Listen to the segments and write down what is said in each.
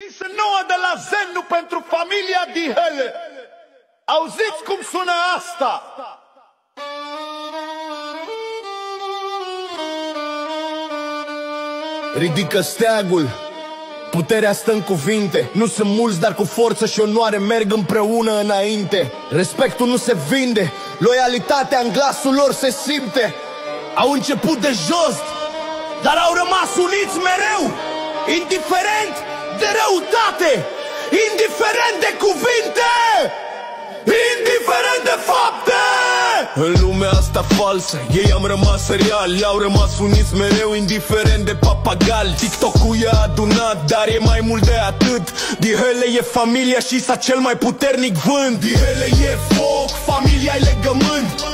Pisă nouă de la Zenu pentru familia Dihele. Auziți cum sună asta? Ridică steagul, puterea stă în cuvinte. Nu sunt mulți, dar cu forță și onoare merg împreună înainte. Respectul nu se vinde, loialitatea în glasul lor se simte. Au început de jos, dar au rămas uniți mereu, indiferent de răutate, indiferent de cuvinte, indiferent de fapte. În lumea asta falsă, ei am rămas reali, au rămas uniți mereu, indiferent de papagali. TikTok-ul i-a adunat, dar e mai mult de atât. Dihele e familia și sa cel mai puternic vânt. Dihele e foc, familia e legământ.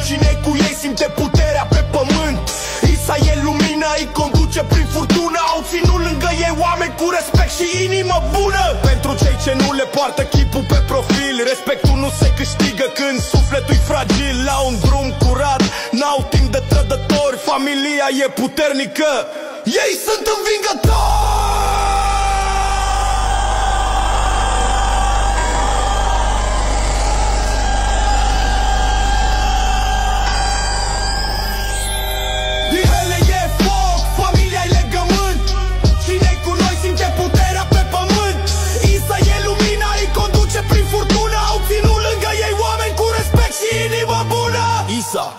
Cine cu ei simte puterea pe pământ. Isa e lumina, îi conduce prin furtună. Au ținut lângă ei oameni cu respect și inimă bună. Pentru cei ce nu le poartă chipul pe profil, respectul nu se câștigă când sufletul-i fragil. La un drum curat, n-au timp de trădători. Familia e puternică, ei sunt învingători.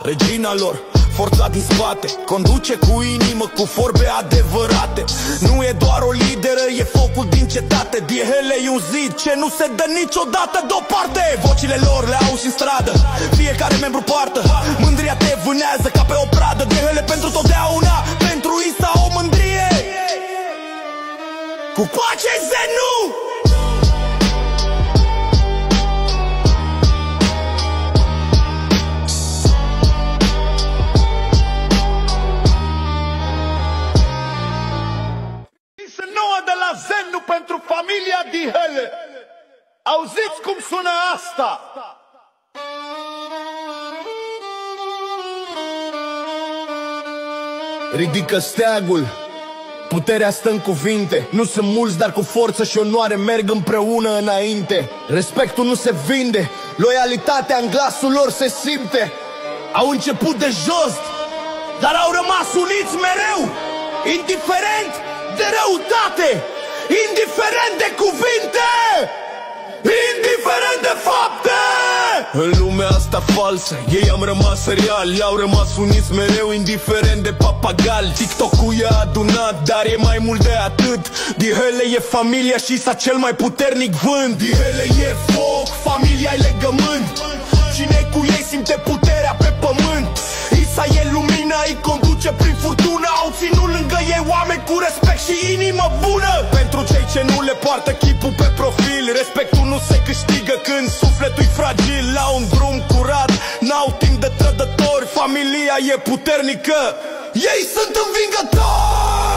Regina lor, forța din spate, conduce cu inimă, cu vorbe adevărate. Nu e doar o lideră, e focul din cetate. Dihele e un zid ce nu se dă niciodată deoparte. Vocile lor le auzi în stradă, fiecare membru poartă. Mândria te vânează ca pe o pradă. Dihele pentru totdeauna, pentru Isa o mândrie. Cu pace, Zenu! De la Zenu pentru familia Dihele. Auziți cum sună asta? Ridică steagul, puterea stă în cuvinte. Nu sunt mulți, dar cu forță și onoare merg împreună înainte. Respectul nu se vinde, loialitatea în glasul lor se simte. Au început de jos, dar au rămas uniți mereu, indiferent de răutate, indiferent de cuvinte, indiferent de fapte. În lumea asta falsă, ei am rămas reali, au rămas uniți mereu, indiferent de papagali. TikTok-ul i-a adunat, dar e mai mult de atât. Dihele e familia și sa cel mai puternic vânt. Dihele e foc, familia e legământ. Cine cu ei simte puterea pe pământ. Isa e lumina, îi conduce prin furtună. Au ținut lângă ei oameni cu respect și inimă bună. Pentru cei ce nu le poartă chipul pe profil, respectul nu se câștigă când sufletul-i fragil. La un drum curat, n-au timp de trădători. Familia e puternică, ei sunt învingători.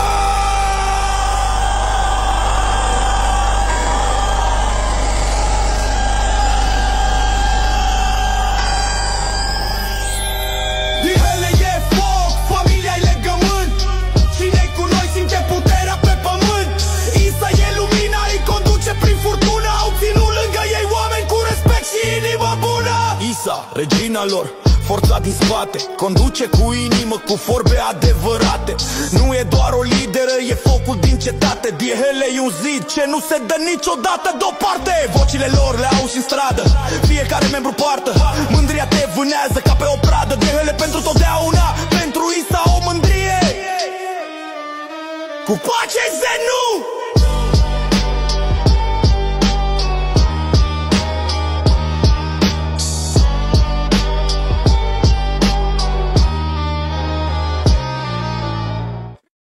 Regina lor, forța din spate, conduce cu inimă, cu vorbe adevărate. Nu e doar o lideră, e focul din cetate. Dihele e un zid ce nu se dă niciodată deoparte. Vocile lor le auzi în stradă, fiecare membru poartă. Mândria te vânează ca pe o pradă. Dihele pentru totdeauna, pentru Isa o mândrie. Cu pace, Zenu!